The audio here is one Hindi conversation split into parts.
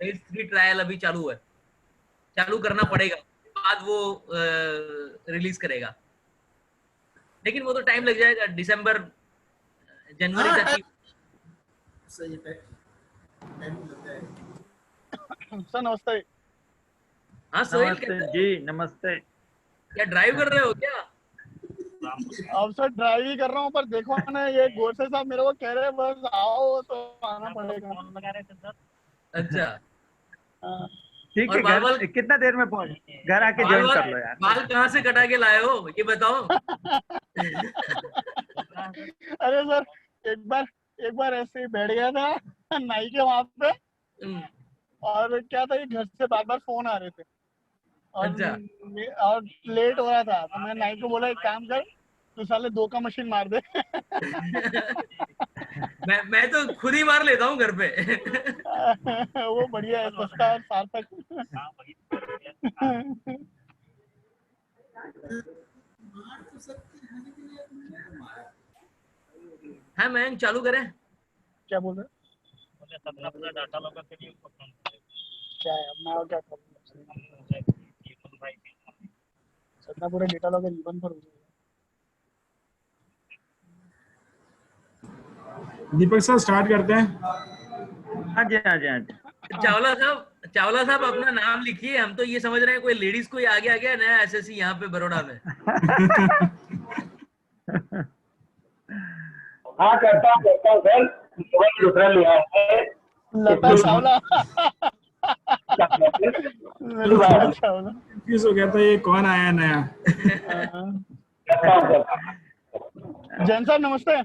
फेज 3 ट्रायल अभी चालू है, चालू करना पड़ेगा, बाद वो रिलीज करेगा। लेकिन वो तो टाइम लग जाएगा, दिसंबर जनवरी हाँ तक ही। सही है, टाइम लग जाएगा। सर नमस्ते। हाँ सोहेल, नमस्ते कैसे हो? जी, नमस्ते। क्या ड्राइव कर रहे हो क्या? अब सर ड्राइव ही कर रहा हूँ, पर देखो ना ये गोडसे साहब मेरे को कह रहे हैं बस आओ तो आना पड़ेगा। अच्छा। हाँ। ठीक और है, बाल घर बाल कितना देर में पहुंच, घर आके बाल ज्वाइन बाल कर लो यार। बाल कहाँ से कटा के लाए हो ये बताओ। अरे सर एक बार ऐसे ही बैठ गया था नाई के वहां पे, हम्म, और क्या था, ये घर से बार बार फोन आ रहे थे और अच्छा। और लेट हो रहा था, तो मैं नाई को बोला एक काम कर, तू साले 2 का मशीन मार दे। मैं तो खुद ही मार लेता हूँ घर पे। वो बढ़िया है, सस्ता और सार्थक। मार तो सकते हैं लेकिन यार नहीं मारा। हाँ मैं चालू करें। क्या बोल रहे क्या है, अब मैं और क्या करूँ, सतना पूरा डेटा लॉग जीवन पर हो जाएगा। दीपक सर स्टार्ट करते हैं। हाँ जी, हाँ जी, हाँ जी। चावला साहब अपना नाम लिखिए, हम तो ये समझ रहे हैं कोई लेडीज कोई आ गया नया एसएससी यहाँ पे बड़ौदा में। हाँ करता हूँ सर, मोबाइल दूसरा लिया है। लता चावला। लता करता चावला। कंफ्यूज हो गया था ये कौन आया नया। हूँ। जैन साहब नमस्ते।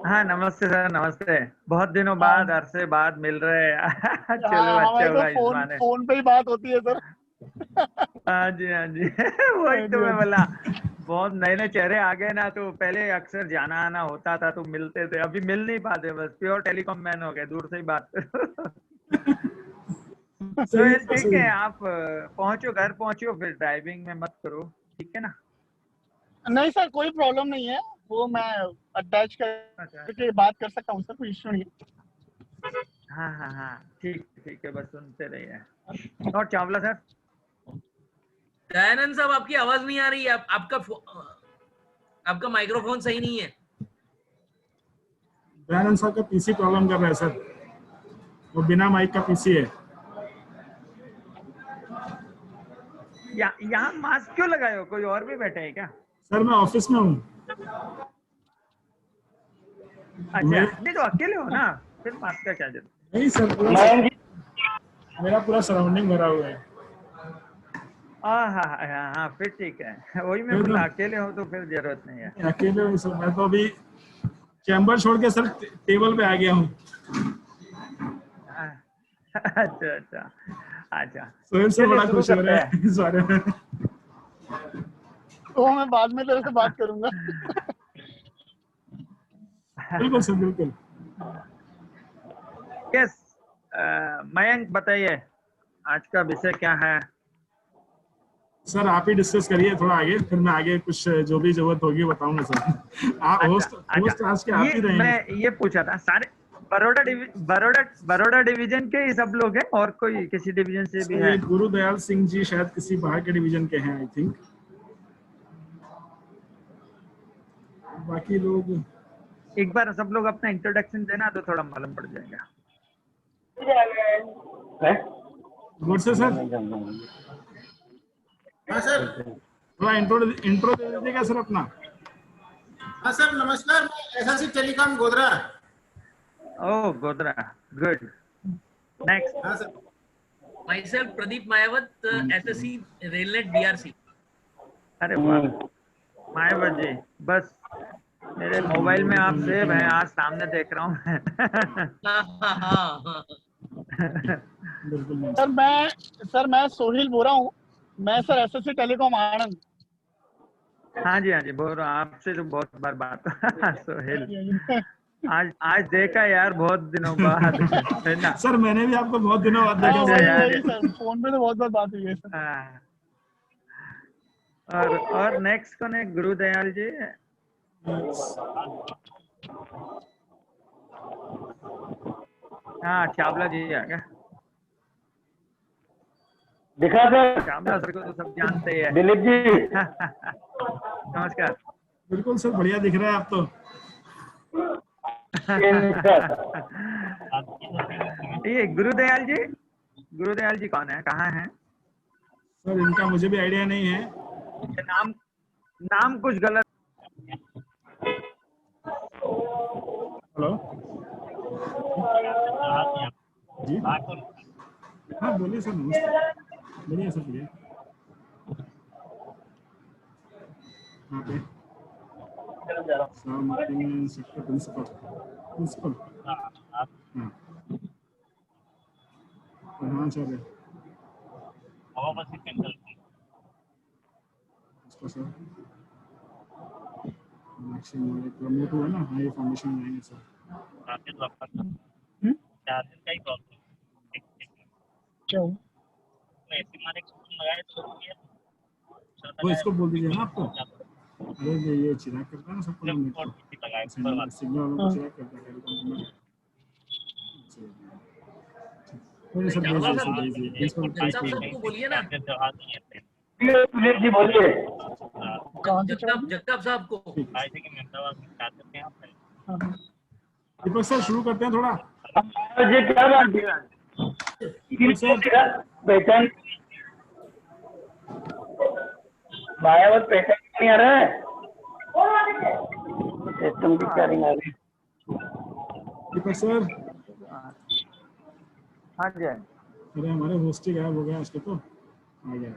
हाँ नमस्ते सर, नमस्ते। बहुत दिनों बाद, अरसे बाद मिल रहे हैं। चलो हाँ, अच्छा हमारी तो होगा इस बहाने। फोन पे ही बात होती है सर। हाँ जी, हाँ जी। वही हाँ तो जी, हाँ मैं जी। बोला, बहुत नए नए चेहरे आ गए ना, तो पहले अक्सर जाना आना होता था तो मिलते थे, अभी मिल नहीं पाते, बस प्योर टेलीकॉम मैन हो गए, दूर से ही बात करो। तो सही ये है, ठीक सही है, है। आप पहुंचो, घर पहुंचो, फिर ड्राइविंग में मत करो, ठीक है ना। नहीं सर कोई प्रॉब्लम नहीं है, वो मैं अटैच अच्छा करके अच्छा। बात कर सकता हूँ सर, कोई इश्यू नहीं हाँ हाँ हाँ, ठीक ठीक है, बस सुनते रहिए। और चावला सर। दयानंद साहब आपकी आवाज नहीं आ रही है, आपका माइक्रोफोन सही नहीं है। दयानंद साहब का पीसी प्रॉब्लम कर रहा है सर, वो बिना माइक का पीसी है। यहाँ मास्क क्यों लगाए हो, कोई और भी बैठे हैं क्या? सर मैं ऑफिस में हूँ। अच्छा, नहीं तो अकेले हो ना, फिर मास्क का क्या जरूरत। नहीं सर, मयंक जी, मेरा पूरा सराउंडिंग भरा हुआ है। हाँ हाँ हाँ हाँ, फिर ठीक है। वही मैं मैं तो बोला, अकेले हो तो फिर जरूरत नहीं है। अकेले हूँ सर, मैं तो अभी चैम्बर छोड़ के सर टेबल पे आ गया हूँ। अच्छा अच्छा अच्छा। सोहेल सर चलिए बड़ा शुरू खुश हो करते रहे हैं। हैं इस बारे में। है, वो मैं बाद में तेरे से बात करूंगा। बिल्कुल सर, बिल्कुल। यस, मयंक बताइए, आज का विषय क्या है? सर आप ही डिस्कस करिए थोड़ा आगे, फिर मैं आगे कुछ जो भी जरूरत होगी बताऊंगा सर। आप अच्छा होस्ट अच्छा, होस्ट आज के आप ये ही रहेंगे। मैं ये पूछा था, सारे बड़ौदा डिवीजन के ही सब लोग हैं, और कोई किसी डिवीजन से भी सर है? ये गुरुदयाल सिंह जी शायद किसी बाहर के डिवीजन के हैं आई थिंक, बाकी लोग। एक बार सब लोग अपना इंट्रोडक्शन देना तो थोड़ा मालूम पड़ जाएगा। गुड से सर, हाँ सर। थोड़ा इंट्रो दे दीजिएगा सर अपना। हाँ सर नमस्कार, मैं SSC telecom Godhra. Oh Godhra, good. Next. हाँ sir. Myself Pradeep Mayawat, SSC RailNet BRC. अरे वाह, मायावत जी, बस मेरे मोबाइल में आप सेव हैं, आज सामने देख रहा हूँ। हाँ हाँ हाँ हाँ। बिल्कुल सर मैं सोहिल बोल रहा हूँ, मैं सर एसएससी टेलीकॉम आनंद। हाँ जी, हाँ जी, बोल रहा हूँ, आपसे तो बहुत बार बात। सोहेल, हाँ जी। आज देखा यार, बहुत दिनों बाद। है ना। सर, मैंने भी आपको बहुत दिनों बाद देखा अच्छा सर। यार। वही सर, फोन पे तो बहुत बार बात हुई है सर। हाँ। और नेक्स्ट कौन है? गुरुदयाल जी। हाँ चावला जी आ गया। दिखा सर। चावला सर को तो सब जानते ही है। दिलीप जी नमस्कार। बिल्कुल सर, बढ़िया दिख रहा है आप तो। ये गुरुदयाल जी कौन है, कहाँ हैं? सर इनका मुझे भी आइडिया नहीं है। नाम कुछ गलत। हेलो जी, हाँ बोलिए सर, नमस्ते। बढ़िया सर, बढ़िया। यहाँ पे सेक्टर प्रिंसिपल हाँ, प्रधानाचार्य उसका सर प्रमोट हुआ ना। हाँ, ये फाउंडेशन बनाएंगे सर। क्यों? वो इसको बोल दीजिए ना आपको। अरे ये चिराग करता है ना सबको, सिग्नल वालों को चिराग करता है टेलीकॉम में। सर चावला भेजिए, साहब, भेजिए जगताप साहब को बोलिए ना, दिलीप जी बोलिए। कहाँ से जगताप साहब को। दीपक सर शुरू करते हैं थोड़ा। जी क्या बात पहचान, मायावत पहचान नहीं आ रहा है। सिस्टम की चारिंग आ रही है। दीपक सर, हाँ जी। अरे हमारे होस्ट ही गायब हो गया उसके, तो आ गया।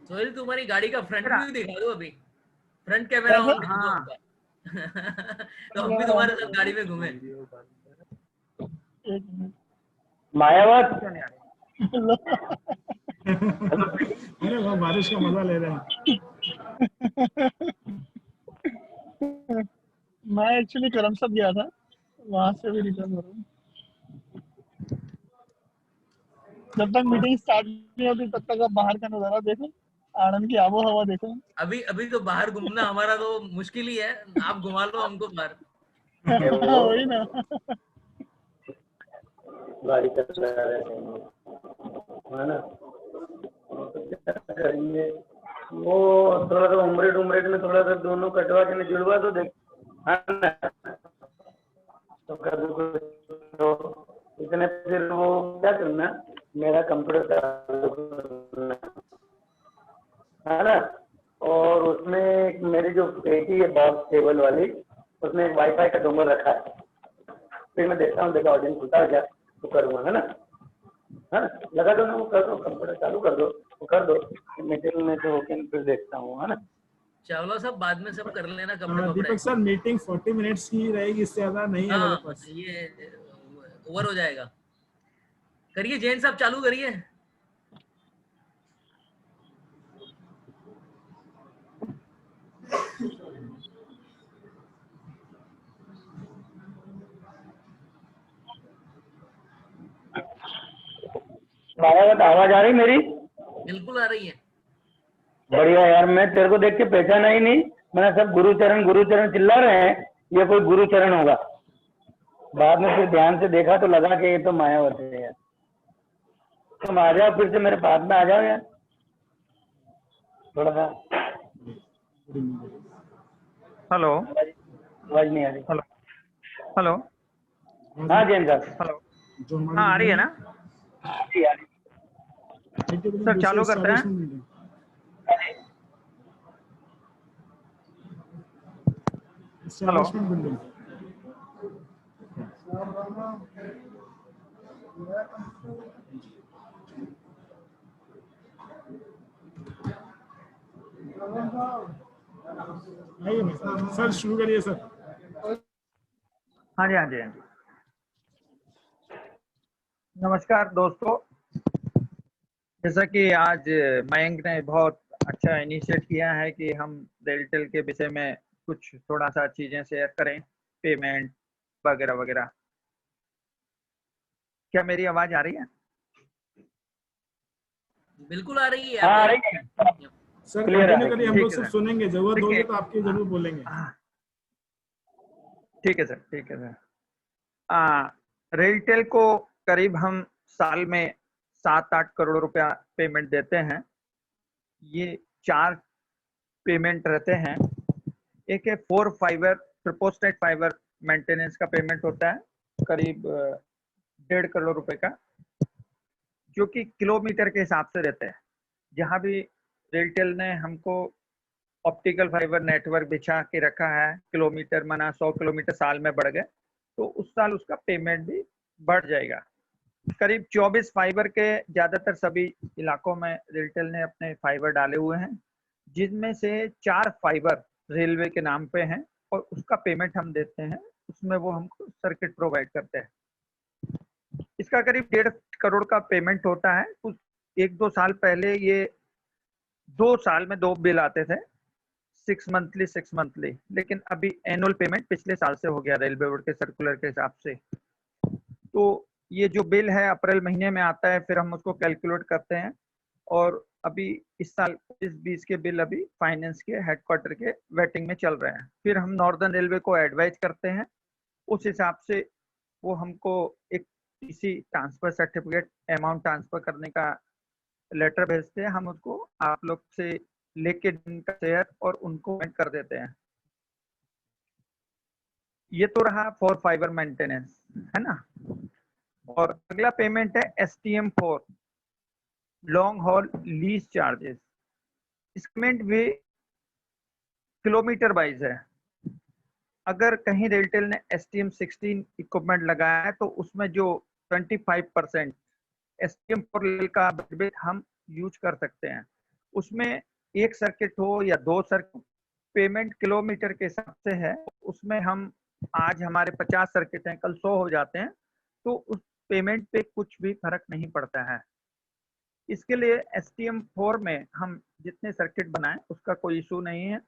सोहेल, तुम्हारी गाड़ी का फ्रंट व्यू दिखा दो अभी, फ्रंट कैमरा ऑन कर दो आपका। तो हम भी तुम्हारे साथ गाड़ी में घूमे। मायावत अरे वाह, बारिश का मजा ले रहे हैं। मैं एक्चुअली करमसद गया था, वहां से भी रिटर्न हो रहा हूँ। जब तक मीटिंग स्टार्ट नहीं होती तब तक आप बाहर का नजारा देखो, आनंद की आबो हवा देखो। अभी तो बाहर घूमना हमारा तो मुश्किल ही है, आप घुमा लो हमको बाहर। वही ना। गाड़ी चला रहे हैं, है ना। करेंगे वो थोड़ा सा उम्रेट में थोड़ा सा दोनों कटवा के जुड़वा तो देख, है ना। तो कर दो तो इतने, फिर वो क्या करना, मेरा कंप्यूटर चालू करना, है ना। और उसमें मेरी जो पेटी है बॉक्स टेबल वाली, उसमें एक वाईफाई का डोंगर रखा है। फिर मैं देखता हूँ, देखा ऑडियंस खुलता है क्या तो करूँगा, है ना। हाँ लगा दो ना, वो कर दो, कंप्यूटर चालू कर दो, वो कर दो। मीटिंग में तो होके फिर देखता हूँ, है ना। चावला साहब बाद में सब कर लेना, कपड़े वपड़े। दीपक सर मीटिंग 40 मिनट्स की रहेगी, इससे ज्यादा नहीं है मेरे हाँ, पास। ये ओवर हो जाएगा। करिए जैन साहब, चालू करिए। मायावत आवाज आ रही मेरी? बिल्कुल आ रही है। बढ़िया यार, मैं तेरे को देख के पहचाना ही नहीं। मैंने सब गुरुचरण चिल्ला रहे हैं, ये कोई गुरुचरण होगा। बाद में फिर ध्यान से देखा तो लगा कि ये तो मायावत है यार। तुम आ जाओ फिर से मेरे पास में, आ जाओ यार थोड़ा सा। हेलो, आवाज नहीं आ रही। Hello, hello. हाँ जैन साहब, हेलो, हाँ आ रही है ना सर? चालू करते हैं। हेलो, सर शुरू करिए सर। हाँ जी, हाँ जी, हाँ जी। नमस्कार दोस्तों, जैसा कि आज मयंक ने बहुत अच्छा इनिशिएट किया है कि हम रेलटेल के विषय में कुछ थोड़ा सा चीजें शेयर करें, पेमेंट वगैरह वगैरह। क्या मेरी आवाज आ रही है? बिल्कुल आ रही है। हाँ, आ आप रही है। सर Clear है, कंटिन्यू करिए, हम ठीक लोग है सब सर। सुनेंगे, जरूरत होगी देखिए, तो आपकी जरूर बोलेंगे। ठीक है सर, ठीक है सर। रेलटेल को करीब हम साल में 7-8 करोड़ रुपया पेमेंट देते हैं। ये 4 पेमेंट रहते हैं। एक है 4 फाइबर ट्रिपोस्टेट फाइबर मेंटेनेंस का पेमेंट होता है, करीब 1.5 करोड़ रुपए का, जो कि किलोमीटर के हिसाब से रहते हैं। जहां भी रेलटेल ने हमको ऑप्टिकल फाइबर नेटवर्क बिछा के रखा है, किलोमीटर माना 100 किलोमीटर साल में बढ़ गए तो उस साल उसका पेमेंट भी बढ़ जाएगा। करीब 24 फाइबर के ज्यादातर सभी इलाकों में रेलटेल ने अपने फाइबर डाले हुए हैं, जिनमें से 4 फाइबर रेलवे के नाम पे हैं और उसका पेमेंट हम देते हैं। उसमें वो हमको सर्किट प्रोवाइड करते हैं। इसका करीब 1.5 करोड़ का पेमेंट होता है। कुछ 1-2 साल पहले ये 2 साल में 2 बिल आते थे, 6 मंथली, लेकिन अभी एनुअल पेमेंट पिछले साल से हो गया रेलवे बोर्ड के सर्कुलर के हिसाब से। तो ये जो बिल है अप्रैल महीने में आता है, फिर हम उसको कैलकुलेट करते हैं और अभी इस साल 20 के बिल अभी फाइनेंस के हेडक्वार्टर के वेटिंग में चल रहे हैं। फिर हम नॉर्दर्न रेलवे को एडवाइज करते हैं, उस हिसाब से वो हमको एक TC transfer certificate amount transfer करने का लेटर भेजते हैं। हम उसको आप लोग से लेके उनका शेयर और उनको पेमेंट कर देते हैं। ये तो रहा फॉर फाइबर मेंटेनेंस, है ना। और अगला पेमेंट है STM4 long haul lease charges. इस पेमेंट भी किलोमीटर वाइज है। अगर कहीं रेलटेल ने STM16 इक्विपमेंट लगाया है तो उसमें जो 25% STM4 लेवल का बैंडविड्थ हम यूज कर सकते हैं। उसमें एक सर्किट हो या 2 सर्किट, पेमेंट किलोमीटर के हिसाब से है। उसमें हम आज हमारे 50 सर्किट हैं, कल 100 हो जाते हैं, तो उस पेमेंट पे कुछ भी फर्क नहीं पड़ता है। इसके लिए STM4 में हम जितने सर्किट बनाएं उसका कोई इशू नहीं है,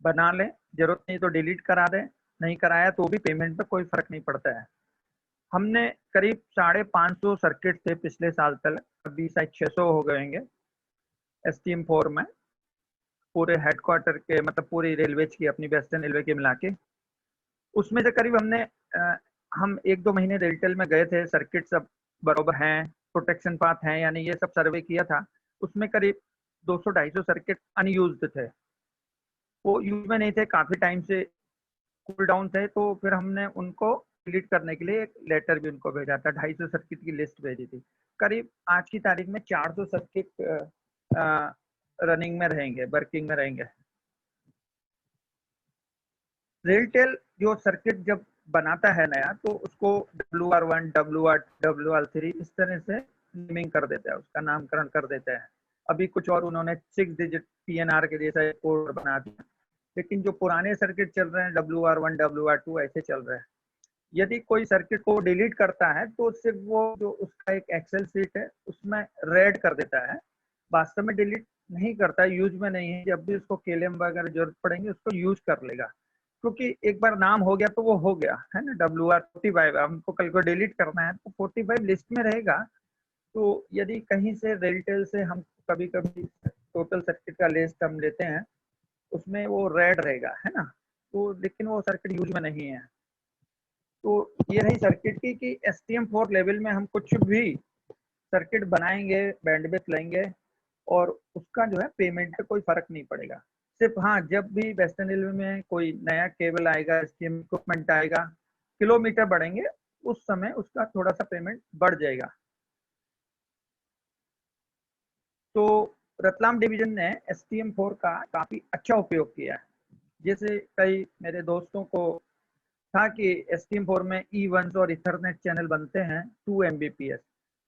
बना लें, जरूरत नहीं तो डिलीट करा दें, नहीं कराया तो भी पेमेंट पे कोई फर्क नहीं पड़ता है। हमने करीब 550 सर्किट थे पिछले साल तक, अभी शायद 600 हो गए होंगे STM4 में, पूरे हेडक्वार्टर के, मतलब पूरी रेलवे की, अपनी वेस्टर्न रेलवे के मिला के। उसमें से करीब हम 1-2 महीने रेलटेल में गए थे, सर्किट सब बराबर हैं, प्रोटेक्शन पाथ हैं, यानी ये सब सर्वे किया था। उसमें करीब 200-250 सर्किट अनयूज्ड थे, वो यूज में नहीं थे, काफी टाइम से कूल डाउन थे। तो फिर हमने उनको डिलीट करने के लिए एक लेटर भी उनको भेजा था, 250 सर्किट की लिस्ट भेजी थी। करीब आज की तारीख में 400 सर्किट रनिंग में रहेंगे, वर्किंग में रहेंगे। रेलटेल जो सर्किट जब बनाता है नया, तो उसको WR1, WR3 इस तरह से नेमिंग कर देता है, उसका नामकरण कर देता है। अभी कुछ और उन्होंने 6 डिजिट PNR के जैसा एक कोड बना दिया, लेकिन जो पुराने सर्किट चल रहे हैं WR1, WR2 ऐसे चल रहे हैं। यदि कोई सर्किट को डिलीट करता है तो सिर्फ वो जो उसका एक एक्सेल सीट है उसमें रेड कर देता है, वास्तव में डिलीट नहीं करता, यूज में नहीं है। जब भी उसको केलम वगैरह जरूरत पड़ेंगे उसको यूज कर लेगा, क्योंकि एक बार नाम हो गया तो वो हो गया है ना। WR45 हमको कल को डिलीट करना है तो 45 लिस्ट में रहेगा। तो यदि कहीं से रेलटेल से हम कभी कभी टोटल सर्किट का लिस्ट हम लेते हैं, उसमें वो रेड रहेगा, है ना, तो लेकिन वो सर्किट यूज में नहीं है। तो ये रही सर्किट की कि STM4 लेवल में हम कुछ भी सर्किट बनाएंगे, बैंडविड्थ लेंगे और उसका जो है पेमेंट पे कोई फर्क नहीं पड़ेगा। सिर्फ हाँ, जब भी वेस्टर्न रेलवे में कोई नया केबल आएगा, STM इक्विपमेंट आएगा, किलोमीटर बढ़ेंगे, उस समय उसका थोड़ा सा पेमेंट बढ़ जाएगा। तो रतलाम डिवीजन ने STM4 का काफी अच्छा उपयोग किया है। जैसे कई मेरे दोस्तों को था कि STM4 में E1 और इथरनेट चैनल बनते हैं 2 Mbps,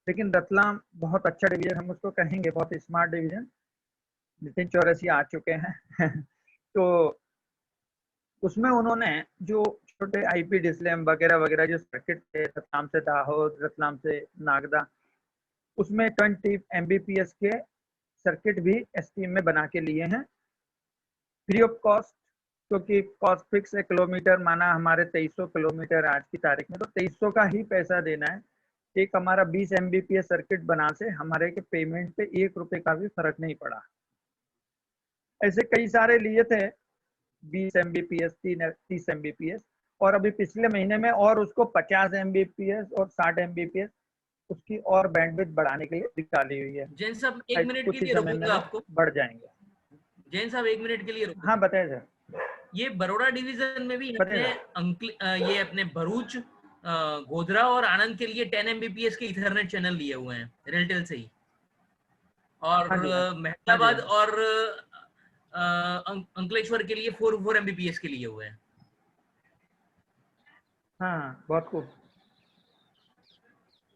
लेकिन रतलाम बहुत अच्छा डिवीजन, हम उसको कहेंगे बहुत स्मार्ट डिवीजन, नितिन चौरसिया आ चुके हैं तो उसमें उन्होंने जो छोटे आईपी डिस्लेम वगैरह वगैरह जो सर्किट थे, रतलाम से दाहोद, रतलाम से नागदा, उसमें 20 Mbps के सर्किट भी एसटीएम में बना के लिए हैं फ्री ऑफ कॉस्ट, क्योंकि कॉस्ट फिक्स है किलोमीटर, माना हमारे 2300 किलोमीटर आज की तारीख में, तो 2300 का ही पैसा देना है। एक हमारा 20 Mbps सर्किट बना से हमारे के पेमेंट पे 1 रुपए का भी फर्क नहीं पड़ा। ऐसे कई सारे लिए थे 20 Mbps, 30 Mbps, और अभी पिछले महीने में और उसको 50 Mbps और 60 Mbps उसकी और बैंडविड्थ बढ़ाने के लिए निकाली हुई है। जैन साहब 1 मिनट कुछ के ही लिए समय में रोकूंगा आपको। बढ़ जाएंगे। जैन साहब 1 मिनट के लिए रोकूंगा। हाँ बताइए सर। ये बड़ौदा डिवीजन में भी बताइए ये अपने भरूच, गोधरा और आनंद के लिए 10 Mbps के इथरनेट चैनल लिए हुए हैं रेलटेल से ही, और हाँ जी, हाँ जी, मेहताबाद हाँ जी। और अंकलेश्वर के लिए 4 Mbps के लिए हुए हैं। हाँ बहुत खूब।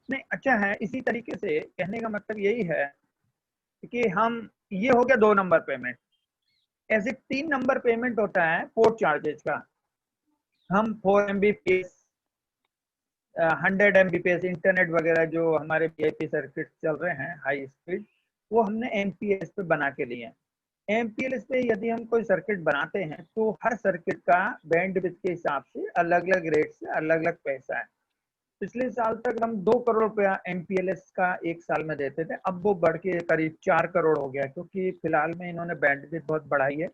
नहीं अच्छा है, इसी तरीके से कहने का मतलब यही है कि हम, ये हो गया 2 नंबर पेमेंट। ऐसे 3 नंबर पेमेंट होता है पोर्ट चार्जेस का। हम 4 Mbps 100 Mbps इंटरनेट वगैरह जो हमारे वीआईपी सर्किट चल रहे हैं हाई स्पीड, वो हमने एमपीएलएस पे बना के लिए हैं। एमपीएलएस पे यदि हम कोई सर्किट बनाते हैं तो हर सर्किट का बैंडविड्थ के हिसाब से अलग अलग रेट से अलग अलग पैसा है। पिछले साल तक हम 2 करोड़ रुपया एमपीएलएस का एक साल में देते थे, अब वो बढ़ के करीब 4 करोड़ हो गया, क्योंकि फिलहाल में इन्होंने बैंडविड्थ बहुत बढ़ाई है।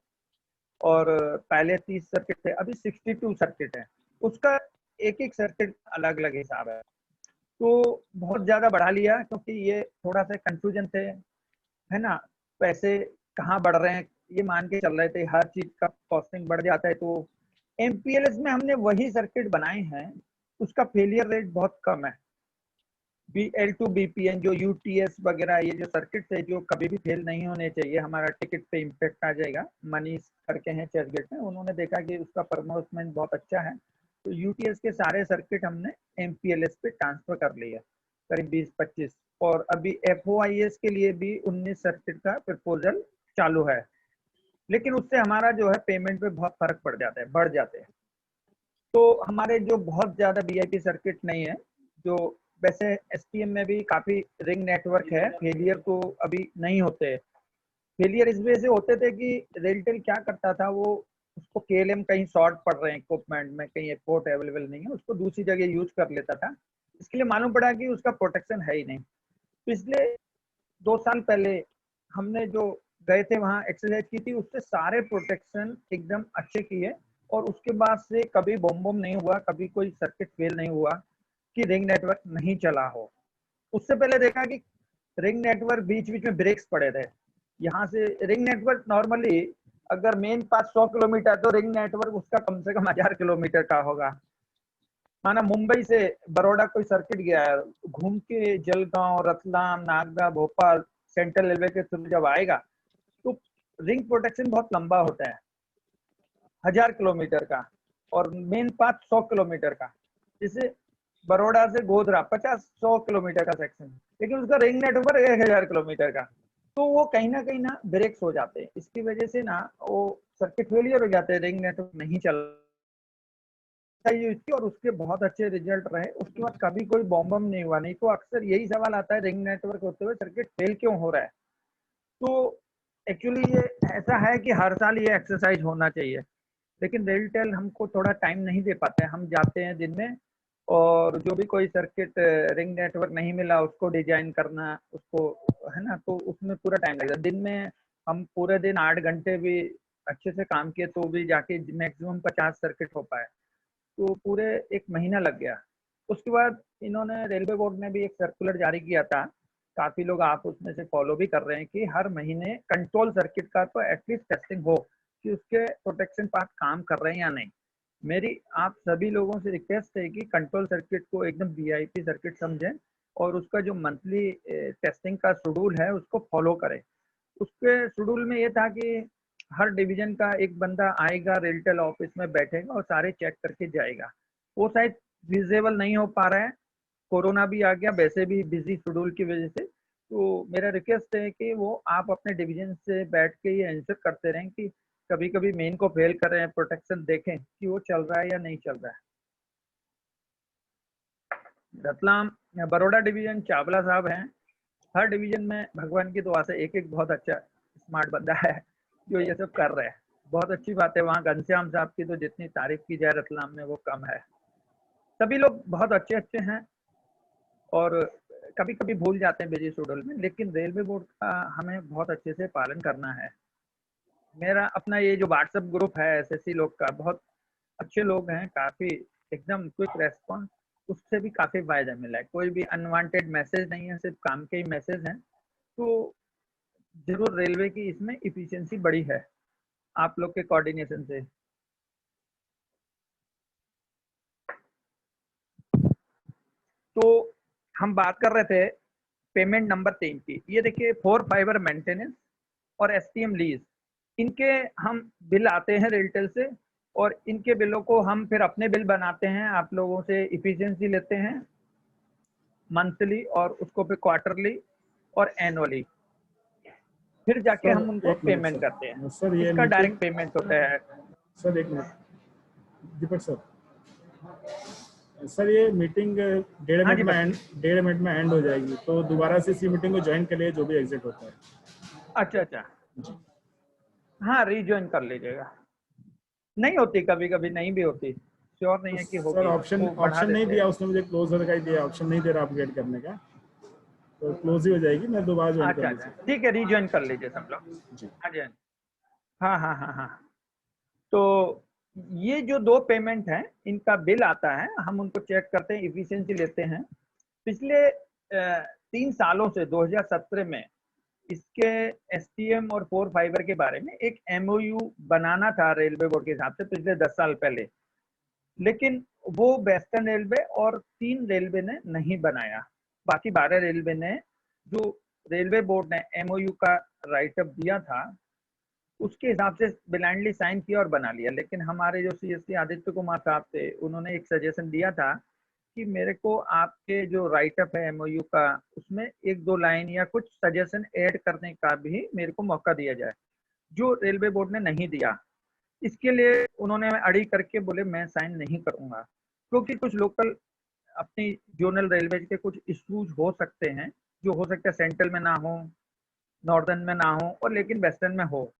और पहले 30 सर्किट थे, अभी 62 सर्किट है, उसका एक एक सर्किट अलग अलग हिसाब है। तो बहुत ज्यादा बढ़ा लिया, क्योंकि ये थोड़ा सा कंफ्यूजन थे, है ना, पैसे कहाँ बढ़ रहे हैं ये मान के चल रहे थे, हर चीज का कॉस्टिंग बढ़ जाता है। तो एमपीएलएस में हमने वही सर्किट बनाए हैं, उसका फेलियर रेट बहुत कम है। BL2 BPN जो यूटीएस वगैरह, ये जो सर्किट है जो कभी भी फेल नहीं होने चाहिए, हमारा टिकट पे इम्पैक्ट आ जाएगा। मनीष करके हैं चर्चगेट में, उन्होंने देखा कि उसका परफॉर्मेंस बहुत अच्छा है, तो यूटीएस के सारे सर्किट हमने एमपीएलएस पे ट्रांसफर कर लिए, करीब 20-25। और अभी FOIS के लिए भी 19 सर्किट का प्रपोजल चालू है, लेकिन उससे हमारा जो है पेमेंट पे बहुत फर्क पड़ जाता है, बढ़ जाते हैं। तो हमारे जो बहुत ज्यादा वीआईपी सर्किट नहीं है, जो वैसे एसटीएम में भी काफी रिंग नेटवर्क है, फेलियर तो अभी नहीं होते। फेलियर इस वजह से होते थे कि रेलटेल क्या करता था, वो उसको केएलएम कहीं शॉर्ट पड़ रहे हैं इक्विपमेंट में, कहीं पोर्ट अवेलेबल नहीं है, उसको दूसरी जगह यूज कर लेता था। इसके लिए मालूम पड़ा कि उसका प्रोटेक्शन है ही नहीं। पिछले 2 साल पहले हमने जो गए थे वहां एक्सरसाइज की थी, उससे सारे प्रोटेक्शन एकदम अच्छे किए, और उसके बाद से कभी बम बम नहीं हुआ, कभी कोई सर्किट फेल नहीं हुआ कि रिंग नेटवर्क नहीं चला हो। उससे पहले देखा कि रिंग नेटवर्क बीच बीच में ब्रेक्स पड़े थे। यहाँ से रिंग नेटवर्क नॉर्मली अगर मेन पास 100 किलोमीटर, तो रिंग नेटवर्क उसका कम से कम 1000 किलोमीटर का होगा। माना मुंबई से बड़ौदा कोई सर्किट गया है, घूम के जलगांव, रतलाम, नागदा, भोपाल सेंट्रल रेलवे के थ्रू जब आएगा, तो रिंग प्रोटेक्शन बहुत लंबा होता है, 1000 किलोमीटर का, और मेन पाथ 100 किलोमीटर का। जैसे बड़ौदा से गोधरा 50-100 किलोमीटर का सेक्शन, लेकिन उसका रिंग नेटवर्क 1000 किलोमीटर का, तो वो कहीं ना ब्रेक्स हो जाते हैं। इसकी वजह से ना वो सर्किट फेलियर हो जाते हैं, रिंग नेटवर्क नहीं चल और उसके बहुत अच्छे रिजल्ट रहे। उसके बाद कभी कोई बॉम्बम नहीं हुआ। नहीं तो अक्सर यही सवाल आता है, रिंग नेटवर्क होते हुए सर्किट फेल क्यों हो रहा है। तो एक्चुअली ये ऐसा है कि हर साल ये एक्सरसाइज होना चाहिए, लेकिन रेलटेल हमको थोड़ा टाइम नहीं दे पाते हैं। हम जाते हैं दिन में, और जो भी कोई सर्किट रिंग नेटवर्क नहीं मिला उसको डिजाइन करना, उसको, है ना, तो उसमें पूरा टाइम लगता है। दिन में हम पूरे दिन 8 घंटे भी अच्छे से काम किए तो भी जाके मैक्सिमम 50 सर्किट हो पाए, तो पूरे 1 महीना लग गया। उसके बाद इन्होंने, रेलवे बोर्ड ने भी एक सर्कुलर जारी किया था, काफी लोग आप उसमें से फॉलो भी कर रहे हैं, कि हर महीने कंट्रोल सर्किट का तो एटलीस्ट टेस्टिंग हो कि उसके प्रोटेक्शन पार्ट काम कर रहे हैं या नहीं। मेरी आप सभी लोगों से रिक्वेस्ट है कि कंट्रोल सर्किट को एकदम वीआईपी सर्किट समझें, और उसका जो मंथली टेस्टिंग का शेड्यूल है उसको फॉलो करें। उसके शेड्यूल में ये था कि हर डिवीजन का एक बंदा आएगा, रेलटेल ऑफिस में बैठेगा और सारे चेक करके जाएगा। वो शायद विजिबल नहीं हो पा रहा है, कोरोना भी आ गया, वैसे भी बिजी शेड्यूल की वजह से। तो मेरा रिक्वेस्ट है कि वो आप अपने डिवीजन से बैठ के ये इंश्योर करते रहें कि कभी कभी मेन को फेल कर रहे हैं, प्रोटेक्शन देखें कि वो चल रहा है या नहीं चल रहा है। रतलाम बड़ौदा डिवीजन चावला साहब हैं। हर डिवीजन में भगवान की दुआ से एक एक बहुत अच्छा स्मार्ट बंदा है जो ये सब कर रहे हैं। बहुत अच्छी बात है। वहाँ घनश्याम साहब की तो जितनी तारीफ की जाए रतलाम में वो कम है। सभी लोग बहुत अच्छे अच्छे हैं और कभी कभी भूल जाते हैं बिजी शेड्यूल में, लेकिन रेलवे बोर्ड का हमें बहुत अच्छे से पालन करना है। मेरा अपना ये जो व्हाट्सएप ग्रुप है एसएससी लोग का, बहुत अच्छे लोग हैं, काफी एकदम क्विक रेस्पॉन्स, उससे भी काफी फायदा मिला है। कोई भी अनवांटेड मैसेज नहीं है, सिर्फ काम के ही मैसेज हैं। तो जरूर रेलवे की इसमें इफिशियंसी बढ़ी है आप लोग के कोऑर्डिनेशन से। तो हम बात कर रहे थे पेमेंट नंबर 3 की। ये देखिए 4 फाइबर मेंटेनेंस और एसटीएम लीज, इनके हम बिल आते हैं रेलटेल से और इनके बिलों को हम फिर अपने बिल बनाते हैं, आप लोगों से इफिशियंसी लेते हैं मंथली और उसको फिर क्वार्टरली और एनुअली, फिर जाके हम उनको पेमेंट करते हैं। सर ये इसका डायरेक्ट पेमेंट होता है। सर एक मिनट दीपक सर ये मीटिंग 1.5 मिनट में एंड हो जाएगी, तो दोबारा से इसी मीटिंग को ज्वाइन कर लिए जो भी एग्जिट होता है। अच्छा अच्छा, हाँ रीज्वाइन कर लीजिएगा। नहीं होती, कभी कभी नहीं भी होती, श्योर नहीं है कि होगी। सर ऑप्शन नहीं दिया उसने मुझे, क्लोज होने का ही दिया, ऑप्शन नहीं दे रहा अपग्रेड करने का, तो क्लोज ही हो जाएगी। मैं दोबारा ज्वाइन कर अच्छा, ठीक है, रीज्वाइन कर लीजिए सब लोग। हाँ जी, हाँ हाँ हाँ हाँ। तो ये जो 2 पेमेंट हैं इनका बिल आता है, हम उनको चेक करते हैं, इफिशियंसी लेते हैं। पिछले 3 सालों से 2017 में इसके एसटीएम और 4 फाइबर के बारे में एक एमओयू बनाना था रेलवे बोर्ड के हिसाब से पिछले 10 साल पहले, लेकिन वो वेस्टर्न रेलवे और 3 रेलवे ने नहीं बनाया। बाकी 12 रेलवे ने, जो रेलवे बोर्ड ने एमओयू का राइटअप दिया था उसके हिसाब से ब्लाइंडली साइन किया और बना लिया। लेकिन हमारे जो सीएससी आदित्य कुमार साहब थे, उन्होंने एक सजेशन दिया था कि मेरे को आपके जो राइटअप है एमओयू का, उसमें 1-2 लाइन या कुछ सजेशन ऐड करने का भी मेरे को मौका दिया जाए, जो रेलवे बोर्ड ने नहीं दिया। इसके लिए उन्होंने अड़ी करके बोले मैं साइन नहीं करूंगा, क्योंकि कुछ लोकल अपनी जोनल रेलवे के कुछ इश्यूज हो सकते हैं, जो हो सकता है सेंट्रल में ना हो, नॉर्दर्न में ना हो और लेकिन वेस्टर्न में हो।